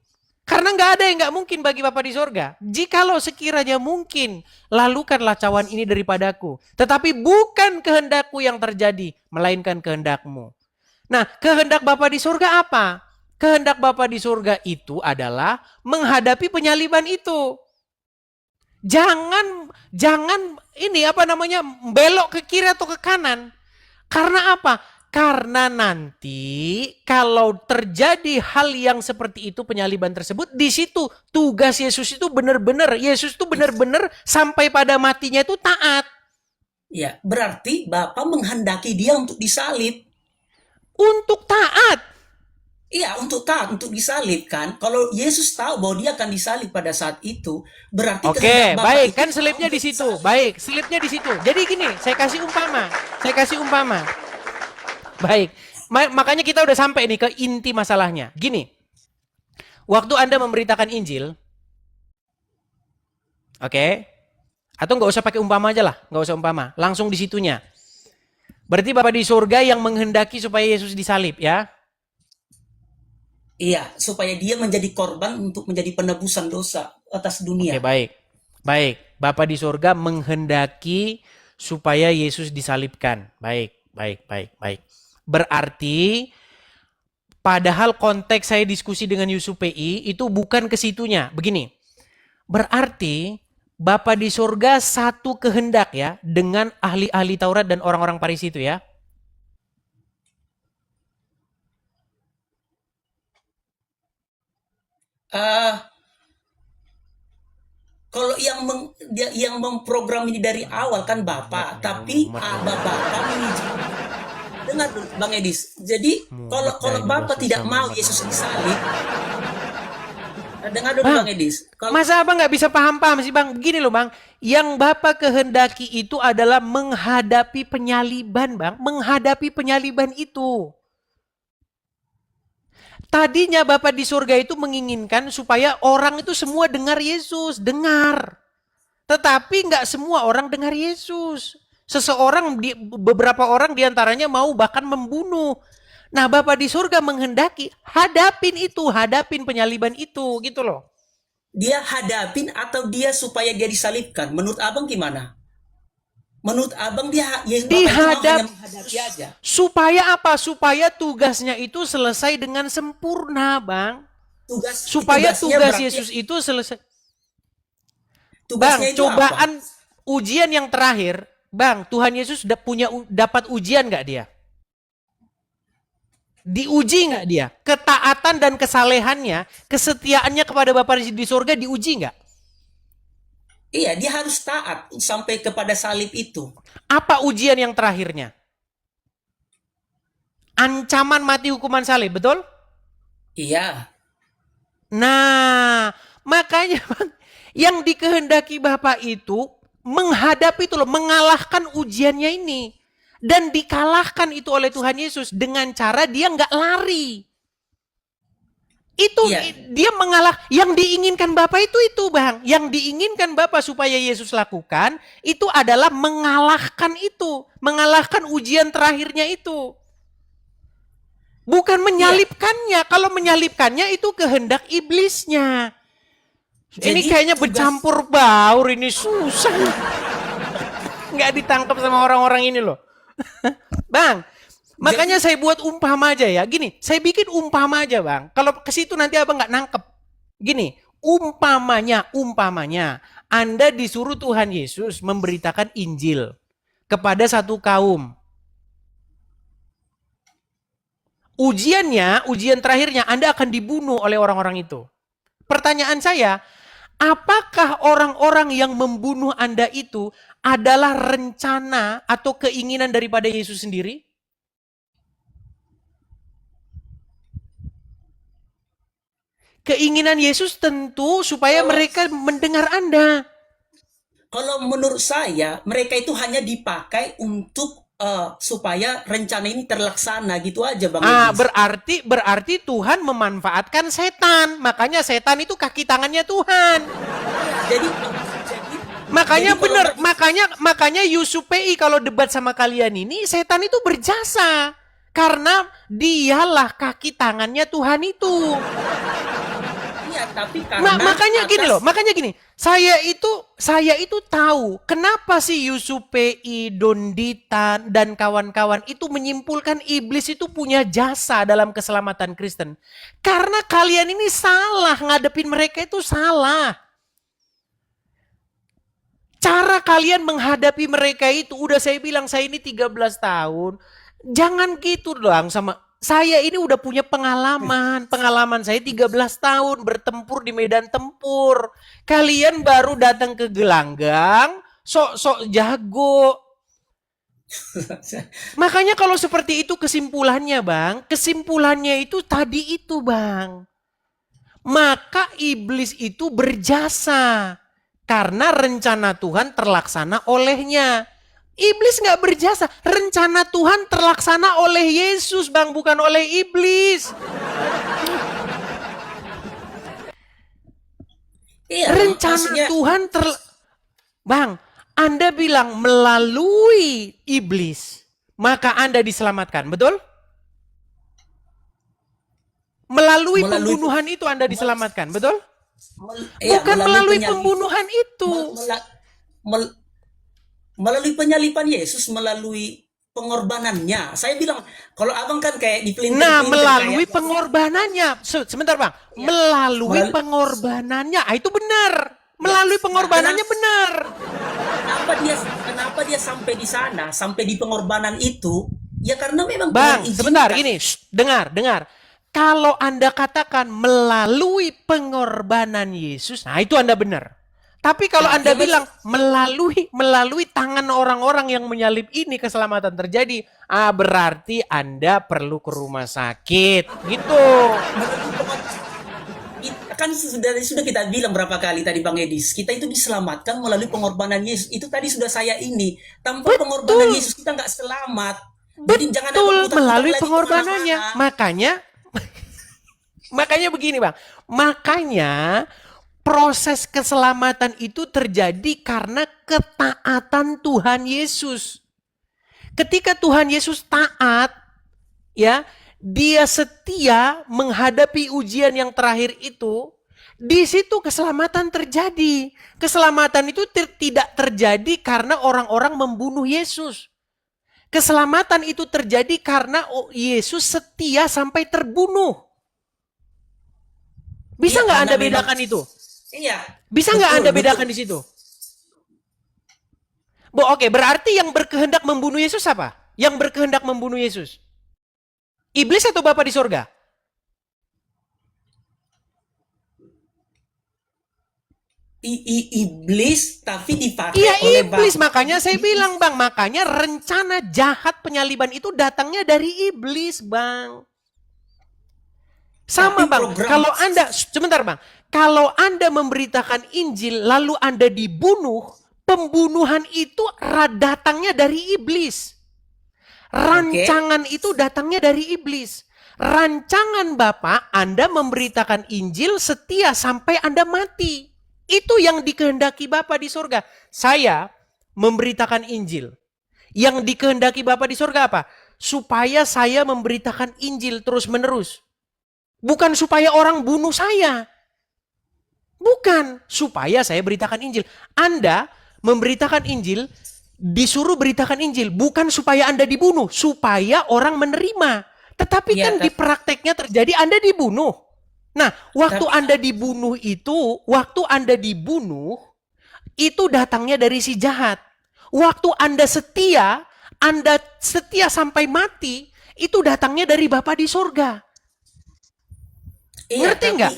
karena nggak ada yang nggak mungkin bagi Bapa di sorga. Jikalau sekiranya mungkin, lalukanlah cawan ini daripadaku. Tetapi bukan kehendakku yang terjadi, melainkan kehendakmu. Nah, kehendak Bapa di sorga apa? Kehendak Bapa di sorga itu adalah menghadapi penyaliban itu. Jangan ini apa namanya belok ke kiri atau ke kanan. Karena apa? Karena nanti kalau terjadi hal yang seperti itu penyaliban tersebut, di situ tugas Yesus itu benar-benar sampai pada matinya itu taat Ya, berarti Bapak menghendaki dia untuk disalib. untuk taat. Iya, untuk taat, untuk disalib kan. Kalau Yesus tahu bahwa dia akan disalib pada saat itu, berarti kehendak Oke, Bapak baik itu kan tahu selipnya di untuk situ. disalib. Baik, selipnya di situ. Jadi gini, saya kasih umpama. Saya kasih umpama. Baik. Makanya kita udah sampai nih ke inti masalahnya. Gini, waktu Anda memberitakan Injil, oke? Atau nggak usah pakai umpama aja lah, nggak usah umpama, langsung di situnya. Berarti Bapak di surga yang menghendaki supaya Yesus disalib, ya? Iya, supaya dia menjadi korban untuk menjadi penebusan dosa atas Oke, dunia. baik. Baik, Bapak di surga menghendaki supaya Yesus disalibkan. Baik, baik, baik, baik. Berarti padahal konteks saya diskusi dengan Yusuf PI itu bukan ke situnya. Begini, berarti Bapa di surga satu kehendak ya dengan ahli-ahli Taurat dan orang-orang Farisi itu ya. Ah, kalau yang memprogram ini dari awal kan Bapak, tapi Bapak mengizinkan. Dengar dulu, Bang Edis. Jadi kalau kalau Bapak tidak mau Yesus disalib, dengar dulu Bang, Bang Edis. Kalau masa abang nggak bisa paham-paham sih bang? Begini loh bang, yang Bapak kehendaki itu adalah menghadapi penyaliban bang, menghadapi penyaliban itu. Tadinya Bapak di surga itu menginginkan supaya orang itu semua dengar Yesus, dengar. Tetapi nggak semua orang dengar Yesus. Beberapa orang diantaranya mau bahkan membunuh. Nah Bapak di surga menghendaki hadapin penyaliban itu gitu loh. dia hadapin atau dia supaya dia disalibkan, menurut Abang gimana? Menurut Abang ya Bapak itu mau hanya Dihadap menghadapi aja. supaya apa? Supaya tugasnya itu selesai dengan sempurna, Bang. Supaya Tugasnya tugas berarti Yesus itu selesai. tugasnya Bang, itu apa? cobaan ujian yang terakhir, Bang, Tuhan Yesus dapat ujian nggak dia? Diuji nggak dia? Ketaatan dan kesalehannya, kesetiaannya kepada Bapa di surga diuji nggak? Iya, dia harus taat sampai kepada salib itu. Apa ujian yang terakhirnya? Ancaman mati hukuman salib, betul? Iya, Nah, makanya Bang, yang dikehendaki Bapak itu menghadapi itu loh, mengalahkan ujiannya ini. Dan dikalahkan itu oleh Tuhan Yesus dengan cara dia nggak lari. Itu iya, dia mengalah yang diinginkan Bapak itu Bang. Yang diinginkan Bapak supaya Yesus lakukan itu adalah mengalahkan itu, mengalahkan ujian terakhirnya itu. Bukan iya. menyalibkannya. Kalau menyalibkannya itu kehendak iblisnya. Ini Jadi kayaknya tugas bercampur baur, ini susah. Nggak ditangkap sama orang-orang ini loh. Bang, makanya jadi saya buat umpama aja ya. Gini, saya bikin umpama aja bang. Kalau ke situ nanti abang nggak nangkep. Gini, umpamanya, Anda disuruh Tuhan Yesus memberitakan Injil kepada satu kaum. Ujian terakhirnya Anda akan dibunuh oleh orang-orang itu. Pertanyaan saya, apakah orang-orang yang membunuh Anda itu adalah rencana atau keinginan daripada Yesus sendiri? Keinginan Yesus tentu supaya Kalau mereka mendengar Anda. kalau menurut saya mereka itu hanya dipakai untuk supaya rencana ini terlaksana gitu aja Bang Ah, Edis. berarti Tuhan memanfaatkan setan. Makanya setan itu kaki tangannya Tuhan. Iya, jadi jadi Makanya kalau benar, makanya Yusuf PI kalau debat sama kalian ini, setan itu berjasa. Karena dialah kaki tangannya Tuhan itu. iya, tapi karena Makanya gini atas loh, makanya gini. Saya itu tahu kenapa sih Yusuf PI, Dondita dan kawan-kawan itu menyimpulkan iblis itu punya jasa dalam keselamatan Kristen. Karena kalian ini salah, ngadepin mereka itu salah. Cara kalian menghadapi mereka itu, udah saya bilang saya ini 13 tahun. Jangan gitu doang sama saya ini udah punya pengalaman. Pengalaman saya 13 tahun bertempur di medan tempur. Kalian baru datang ke gelanggang, sok-sok jago. Makanya kalau seperti itu kesimpulannya, Bang. Kesimpulannya itu tadi itu, Bang. Maka iblis itu berjasa karena rencana Tuhan terlaksana olehnya. Iblis nggak berjasa, rencana Tuhan terlaksana oleh Yesus, Bang, bukan oleh iblis. iya Rencana maksudnya Tuhan Bang, Anda bilang melalui iblis, maka Anda diselamatkan, betul? Melalui melalui pembunuhan itu Anda mel- diselamatkan, betul? iya Bukan melalui melalui penyalipan pembunuhan itu. melalui penyalipan Yesus, melalui pengorbanannya. Saya bilang, kalau abang kan kayak Nah, dipelintir-pelintir kayak, melalui pengorbanannya. Sebentar, Bang. ya, Melalui melalui, pengorbanannya. Ah, itu benar. ya. Melalui Nah, pengorbanannya benar. kenapa dia sampai di sana, sampai di pengorbanan itu? Ya karena memang Tuhan Bang, sebentar. izinkan. Gini, dengar. Kalau Anda katakan melalui pengorbanan Yesus, nah itu Anda benar. Tapi kalau Nah, Anda ya bilang maksud, melalui tangan orang-orang yang menyalib ini keselamatan terjadi, berarti Anda perlu ke rumah sakit. Gitu. melalui kan sudah kita bilang berapa kali tadi Bang Edis, kita itu diselamatkan melalui pengorbanan Yesus. Itu tadi sudah saya ini. Tanpa pengorbanan Betul. Yesus kita nggak selamat. Jadi jangan abang Betul, putar-putar melalui lagi pengorbanannya. kemana-mana. Makanya begini, Bang. Makanya proses keselamatan itu terjadi karena ketaatan Tuhan Yesus. Ketika Tuhan Yesus taat, ya, dia setia menghadapi ujian yang terakhir itu, di situ keselamatan terjadi. Keselamatan itu tidak terjadi karena orang-orang membunuh Yesus. Keselamatan itu terjadi karena Yesus setia sampai terbunuh. Bisa Iya nggak karena Anda memang bedakan itu? iya Bisa nggak betul Anda betul. bedakan di situ? Oke, berarti yang berkehendak membunuh Yesus apa? Yang berkehendak membunuh Yesus? Iblis atau Bapa di sorga? Iblis tapi Iya, dipakai oleh iblis. Bapa. Makanya saya bilang, Bang. Makanya rencana jahat penyaliban itu datangnya dari iblis, Bang. Tapi Sama, Bang. program Kalau Anda, sebentar, Bang. Kalau Anda memberitakan Injil lalu Anda dibunuh, pembunuhan itu datangnya dari iblis. oke. Rancangan itu datangnya dari iblis. Rancangan Bapa Anda memberitakan Injil setia sampai Anda mati. Itu yang dikehendaki Bapa di surga. Saya memberitakan Injil. Yang dikehendaki Bapa di surga apa? Supaya saya memberitakan Injil terus-menerus. Bukan supaya orang bunuh saya. Bukan, supaya saya beritakan Injil. Anda memberitakan Injil, disuruh beritakan Injil, bukan supaya Anda dibunuh, supaya orang menerima. Tetapi Iya, kan di prakteknya terjadi Anda dibunuh. Nah, waktu tapi Anda dibunuh itu datangnya dari si jahat. Waktu Anda setia sampai mati, itu datangnya dari Bapa di surga. iya, Ngerti nggak?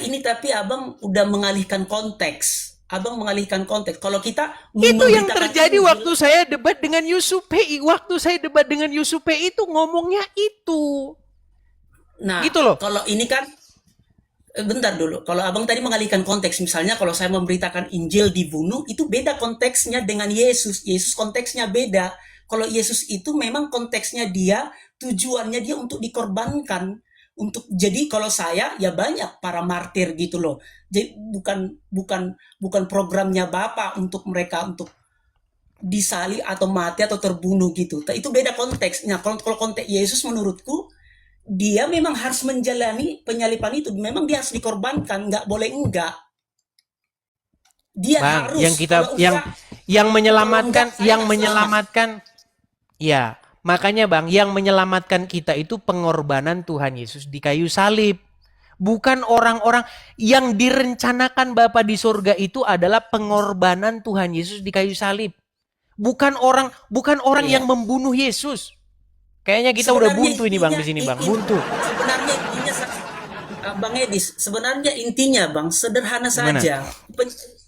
ini tapi abang udah mengalihkan konteks. Abang mengalihkan konteks. Kalau kita Itu yang memberitakan terjadi Injil, waktu saya debat dengan Yusuf PI. Waktu saya debat dengan Yusuf PI itu ngomongnya itu. nah Gitu loh. kalau ini kan Bentar dulu. Kalau abang tadi mengalihkan konteks, misalnya kalau saya memberitakan Injil dibunuh, itu beda konteksnya dengan Yesus. Yesus konteksnya beda. Kalau Yesus itu memang konteksnya dia, tujuannya dia untuk dikorbankan. Jadi kalau saya ya banyak para martir gitu loh. Jadi bukan bukan bukan programnya Bapak untuk mereka untuk disalib atau mati atau terbunuh gitu. Itu beda konteksnya. Kalau konteks Yesus menurutku dia memang harus menjalani penyalipan itu. Memang dia harus dikorbankan, nggak boleh enggak. Dia Bang, yang harus. kita yang Kalau enggak menyelamatkan, saya nggak selamat. ya, makanya Bang, yang menyelamatkan kita itu pengorbanan Tuhan Yesus di kayu salib. Bukan orang-orang yang direncanakan Bapa di surga itu adalah pengorbanan Tuhan Yesus di kayu salib. Bukan orang yang Iya. membunuh Yesus. Kayaknya kita udah Sebenarnya buntu ini Bang intinya, di sini Bang, buntu. sebenarnya intinya, Bang Edis, sebenarnya intinya Bang sederhana Gimana? saja.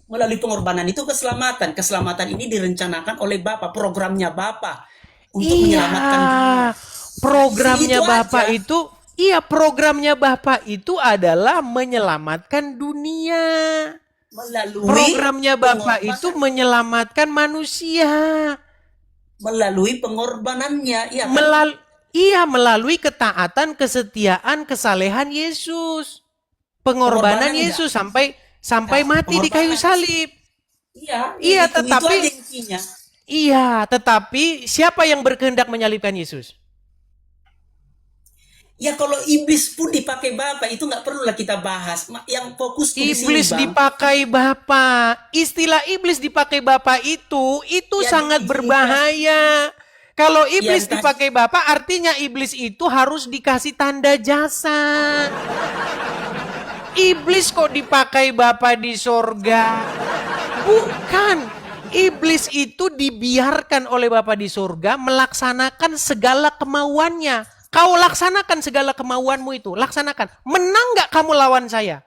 Melalui pengorbanan itu keselamatan. Keselamatan ini direncanakan oleh Bapa, programnya Bapa untuk Iya, menyelamatkan dunia. programnya Itu Bapak aja. itu, iya programnya Bapak itu adalah menyelamatkan dunia. Melalui Programnya Bapak itu pengorbanan, menyelamatkan manusia. melalui pengorbanannya, ya kan? Melal iya, melalui ketaatan, kesetiaan, kesalehan Yesus. Pengorbanan Pengorbanan enggak? Yesus sampai sampai Nah, mati di kayu pengorbanan. salib. Iya, ya Iya, itu tetapi aja intinya. siapa yang berkehendak menyalibkan Yesus? Ya kalau iblis pun dipakai Bapak itu nggak perlulah kita bahas. Yang fokusku di sini, Iblis Bang, dipakai Bapa. Istilah iblis dipakai Bapa itu ya sangat diizinkan, berbahaya. Kalau ya iblis dikasih. dipakai Bapa artinya iblis itu harus dikasih tanda jasa. Iblis kok dipakai Bapa di sorga? Bukan. Iblis itu dibiarkan oleh Bapa di sorga melaksanakan segala kemauannya. Kau laksanakan segala kemauanmu itu. Laksanakan. Menang gak kamu lawan saya?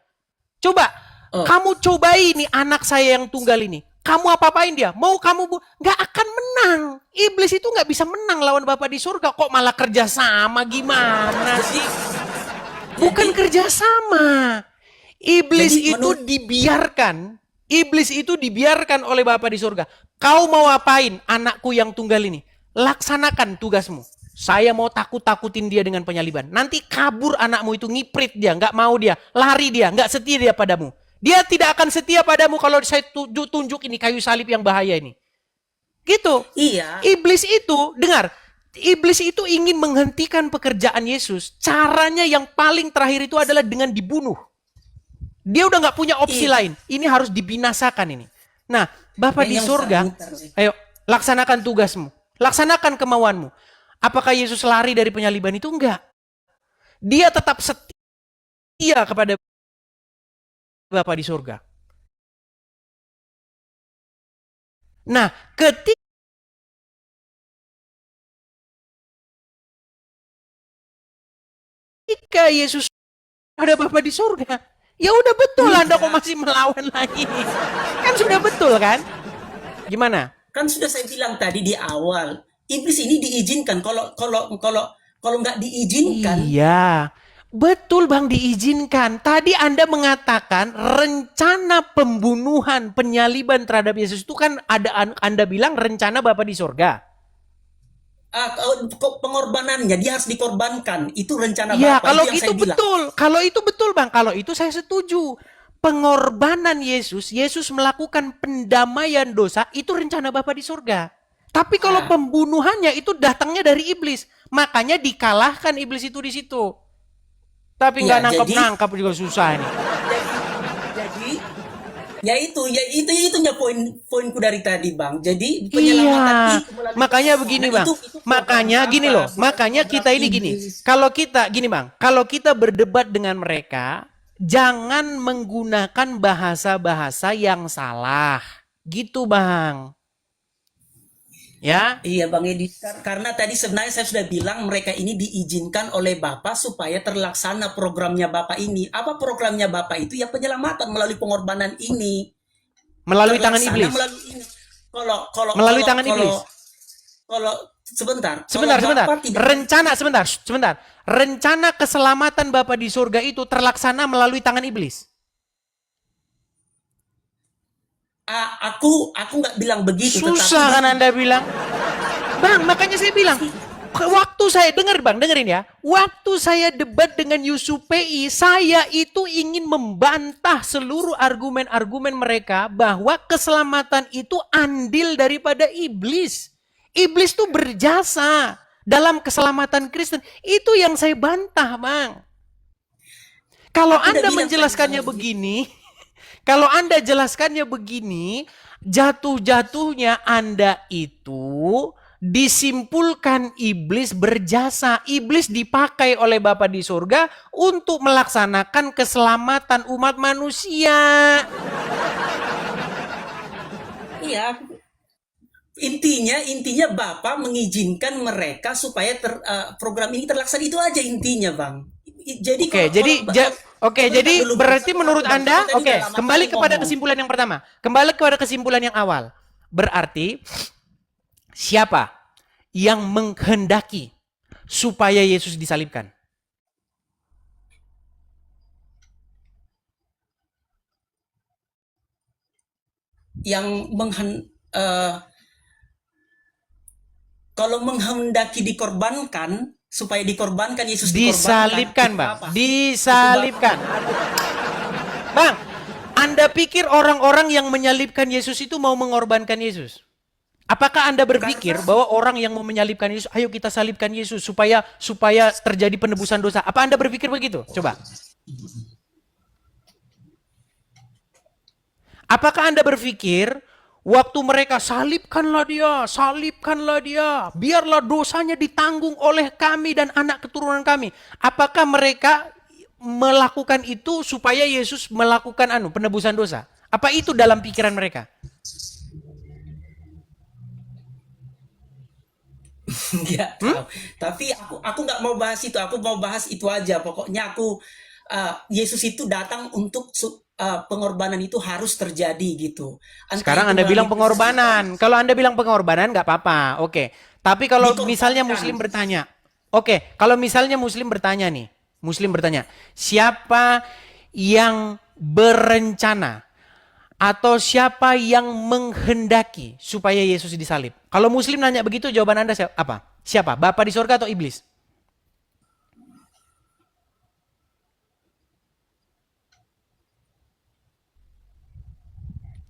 Coba, Oh, kamu cobai nih anak saya yang tunggal ini. Kamu apa-apain dia? Mau kamu nggak akan menang. Iblis itu nggak bisa menang lawan Bapak di surga. Kok malah kerja sama? Gimana jadi sih? jadi Bukan kerja sama. Iblis jadi itu menurut dibiarkan. Iblis itu dibiarkan oleh Bapa di surga. Kau mau apain anakku yang tunggal ini? Laksanakan tugasmu. Saya mau takut-takutin dia dengan penyaliban. Nanti kabur anakmu itu, ngiprit dia, nggak mau dia, lari dia, nggak setia dia padamu. Dia tidak akan setia padamu kalau saya tunjuk ini kayu salib yang bahaya ini. Gitu. iya, Iblis itu, dengar, iblis itu ingin menghentikan pekerjaan Yesus. Caranya yang paling terakhir itu adalah dengan dibunuh. Dia udah nggak punya opsi iya, lain. Ini harus dibinasakan ini. Nah, Bapa di kayaknya surga, muter-muter nih. ayo laksanakan tugasmu, laksanakan kemauanmu. Apakah Yesus lari dari penyaliban itu? Enggak. Dia tetap setia kepada Bapa di surga. Nah, ketika Yesus ada Bapa di surga, ya udah betul Anda kok Enggak, masih melawan lagi. Kan sudah betul kan? Gimana? kan sudah saya bilang tadi di awal, iblis ini diizinkan. Kalau nggak diizinkan, Iya, betul Bang diizinkan. Tadi Anda mengatakan rencana pembunuhan, penyaliban terhadap Yesus itu kan ada Anda bilang rencana Bapa di surga. pengorbanannya dia harus dikorbankan. Itu rencana Iya, Bapak. Itu kalau yang itu saya bilang. betul. Kalau itu betul Bang, kalau itu saya setuju. Pengorbanan Yesus, Yesus melakukan pendamaian dosa, itu rencana Bapa di surga. Tapi kalau Ah, pembunuhannya itu datangnya dari iblis. Makanya dikalahkan iblis itu di situ. Tapi iya, nggak nangkap-nangkap juga susah ini. jadi, jadi, ya itu itunya poinku dari tadi, Bang. Jadi penyelamatan Iya, itu melalui makanya begini pengorbanan bang. itu program Makanya gini loh, Bapak, bukan makanya program kita ini gini. iblis. Kalau kita gini bang, kalau kita berdebat dengan mereka, jangan menggunakan bahasa-bahasa yang salah. Gitu bang. Ya, Iya Bang Edi, karena tadi sebenarnya saya sudah bilang mereka ini diizinkan oleh Bapak supaya terlaksana programnya Bapak ini. Apa programnya Bapak itu? Ya penyelamatan melalui pengorbanan ini. melalui tangan Terlaksana iblis. melalui ini. Kalau kalau Melalui kalau tangan kalau iblis. kalau sebentar. Sebentar, Kalau sebentar. Bapa tidak, Sebentar. Rencana keselamatan Bapa di surga itu terlaksana melalui tangan iblis. aku nggak bilang begitu, Susah kan Anda bilang? Bang, makanya saya bilang, waktu saya, dengerin ya. Waktu saya debat dengan Yusuf PI, saya itu ingin membantah seluruh argumen-argumen mereka bahwa keselamatan itu andil daripada iblis. Iblis tuh berjasa dalam keselamatan Kristen. Itu yang saya bantah, Bang. Kalau aku udah Anda bilang menjelaskannya tadi, begini, kalau Anda jelaskannya begini, jatuh-jatuhnya Anda itu disimpulkan iblis berjasa. Iblis dipakai oleh Bapa di surga untuk melaksanakan keselamatan umat manusia. iya, intinya Bapak mengizinkan mereka supaya program ini terlaksana, itu aja intinya, Bang. Jadi Oke, jadi dulu, berarti Bang. menurut Bang, Anda, tadi oke, udah lama kembali kali kepada ngomong. kesimpulan yang pertama. Kembali kepada kesimpulan yang awal. Berarti siapa yang menghendaki supaya Yesus disalibkan? Yang kalau menghendaki dikorbankan, supaya dikorbankan, Yesus Disalibkan, itu Bang. apa? Disalibkan. Bang, Anda pikir orang-orang yang menyalibkan Yesus itu mau mengorbankan Yesus? Apakah Anda berpikir bahwa orang yang mau menyalibkan Yesus, ayo kita salibkan Yesus supaya terjadi penebusan dosa? Apa Anda berpikir begitu? Coba. Apakah Anda berpikir waktu mereka salibkanlah dia, biarlah dosanya ditanggung oleh kami dan anak keturunan kami. Apakah mereka melakukan itu supaya Yesus melakukan penebusan dosa? Apa itu dalam pikiran mereka? Nggak tahu. Tapi aku nggak mau bahas itu. Aku mau bahas itu aja. Pokoknya Yesus itu datang untuk pengorbanan itu harus terjadi gitu. Entah Sekarang itu Anda bilang melalui pengorbanan. Kalau Anda bilang pengorbanan nggak apa-apa. Oke. Tapi kalau misalnya dikorbankan. Muslim bertanya. Oke. Kalau misalnya Muslim bertanya nih. Muslim bertanya. Siapa yang berencana atau siapa yang menghendaki supaya Yesus disalib? Kalau Muslim nanya begitu, jawaban Anda apa? Siapa? Bapa di surga atau iblis?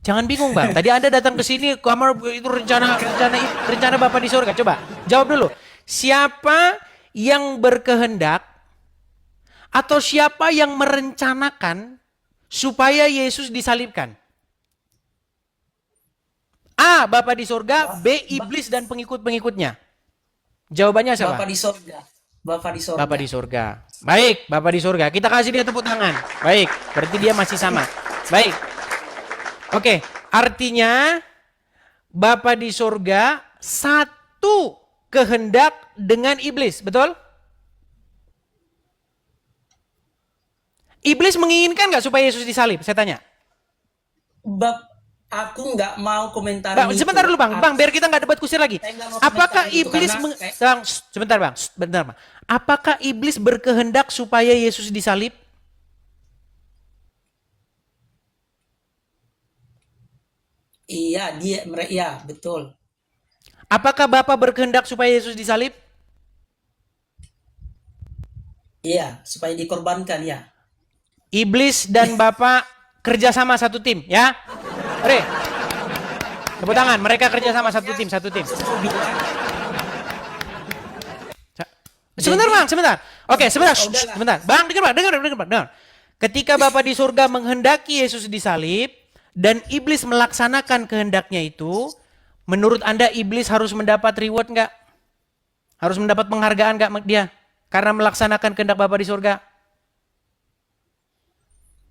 Jangan bingung, Bang. Tadi Anda datang ke sini, kamar itu rencana Bapa di surga. Coba jawab dulu. Siapa yang berkehendak atau siapa yang merencanakan supaya Yesus disalibkan? A. Bapa di surga, B. Iblis dan pengikut-pengikutnya. Jawabannya siapa? Bapak di sorga. Bapak di sorga. Bapak di surga. Baik, Bapak di surga. Kita kasih dia tepuk tangan. Baik, berarti dia masih sama. Baik. Oke, artinya Bapa di surga satu kehendak dengan iblis, betul? Iblis menginginkan nggak supaya Yesus disalib? Saya tanya. Aku nggak mau komentar Bang, itu. sebentar dulu Bang, biar kita nggak debat kusir lagi. Saya nggak mau Apakah komentar itu iblis Bang, sebentar Bang. Apakah iblis berkehendak supaya Yesus disalib? Iya, ya betul. Apakah Bapa berkehendak supaya Yesus disalib? Iya, supaya dikorbankan ya. Iblis dan Bapa kerjasama satu tim, ya? Oke. Tepuk tangan, mereka kerjasama satu tim. Sebentar Bang, sebentar. Oke, sebentar. Bang, dengar. Ketika Bapa di surga menghendaki Yesus disalib dan iblis melaksanakan kehendaknya itu, menurut Anda iblis harus mendapat reward nggak? Harus mendapat penghargaan nggak dia? Karena melaksanakan kehendak Bapa di surga?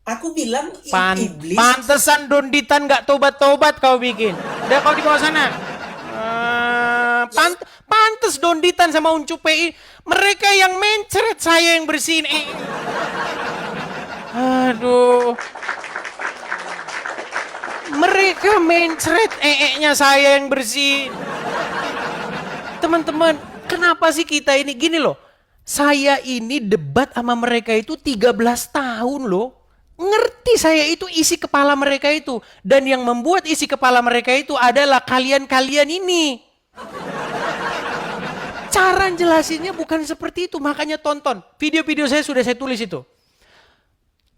Aku bilang iblis. Pantesan Donditan nggak tobat-tobat kau bikin. Udah kau di bawah sana. Pantes Donditan sama Uncu PI. Mereka yang mencret, saya yang bersihin. Aduh. Mereka mencret, nya saya yang bersihin. Teman-teman, kenapa sih kita ini gini loh. Saya ini debat sama mereka itu 13 tahun loh. Ngerti saya itu isi kepala mereka itu. Dan yang membuat isi kepala mereka itu adalah kalian-kalian ini. Cara jelasinnya bukan seperti itu. Makanya tonton. Video-video saya sudah saya tulis itu.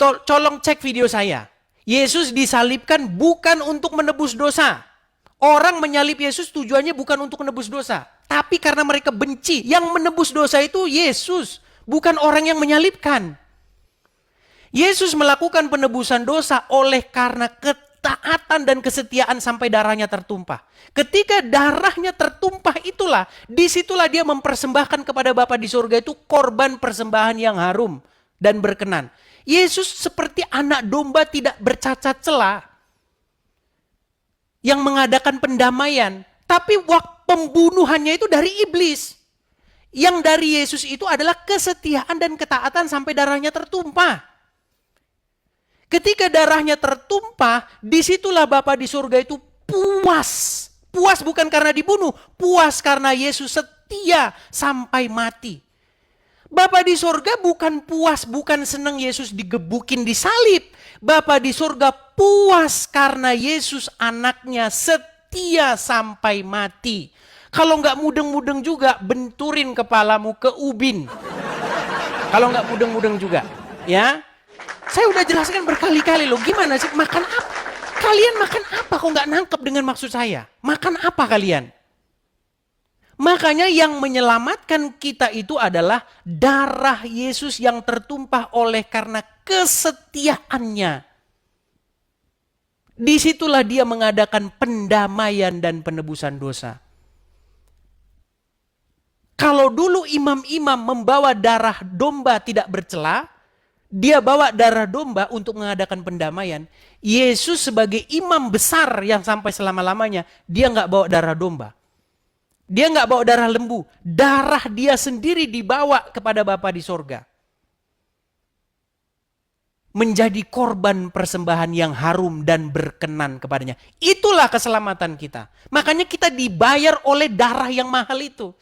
Colong cek video saya. Yesus disalibkan bukan untuk menebus dosa. Orang menyalib Yesus tujuannya bukan untuk menebus dosa. Tapi karena mereka benci. Yang menebus dosa itu Yesus. Bukan orang yang menyalibkan. Yesus melakukan penebusan dosa oleh karena ketaatan dan kesetiaan sampai darahnya tertumpah. Ketika darahnya tertumpah itulah, disitulah dia mempersembahkan kepada Bapa di surga itu korban persembahan yang harum dan berkenan. Yesus seperti anak domba tidak bercacat celah yang mengadakan pendamaian. Tapi waktu pembunuhannya itu dari iblis. Yang dari Yesus itu adalah kesetiaan dan ketaatan sampai darahnya tertumpah. Ketika darahnya tertumpah, disitulah Bapa di surga itu puas. Puas bukan karena dibunuh, puas karena Yesus setia sampai mati. Bapa di surga bukan puas, bukan senang Yesus digebukin di salib. Bapa di surga puas karena Yesus anaknya setia sampai mati. Kalau nggak mudeng-mudeng juga, benturin kepalamu ke ubin. Kalau nggak mudeng-mudeng juga, ya. Saya udah jelaskan berkali-kali loh, gimana sih makan apa? Kalian makan apa kok nggak nangkep dengan maksud saya? Makan apa kalian? Makanya yang menyelamatkan kita itu adalah darah Yesus yang tertumpah oleh karena kesetiaannya. Disitulah dia mengadakan pendamaian dan penebusan dosa. Kalau dulu imam-imam membawa darah domba tidak bercela, dia bawa darah domba untuk mengadakan pendamaian. Yesus sebagai imam besar yang sampai selama-lamanya, dia nggak bawa darah domba. Dia nggak bawa darah lembu. Darah dia sendiri dibawa kepada Bapa di sorga. Menjadi korban persembahan yang harum dan berkenan kepadanya. Itulah keselamatan kita. Makanya kita dibayar oleh darah yang mahal itu.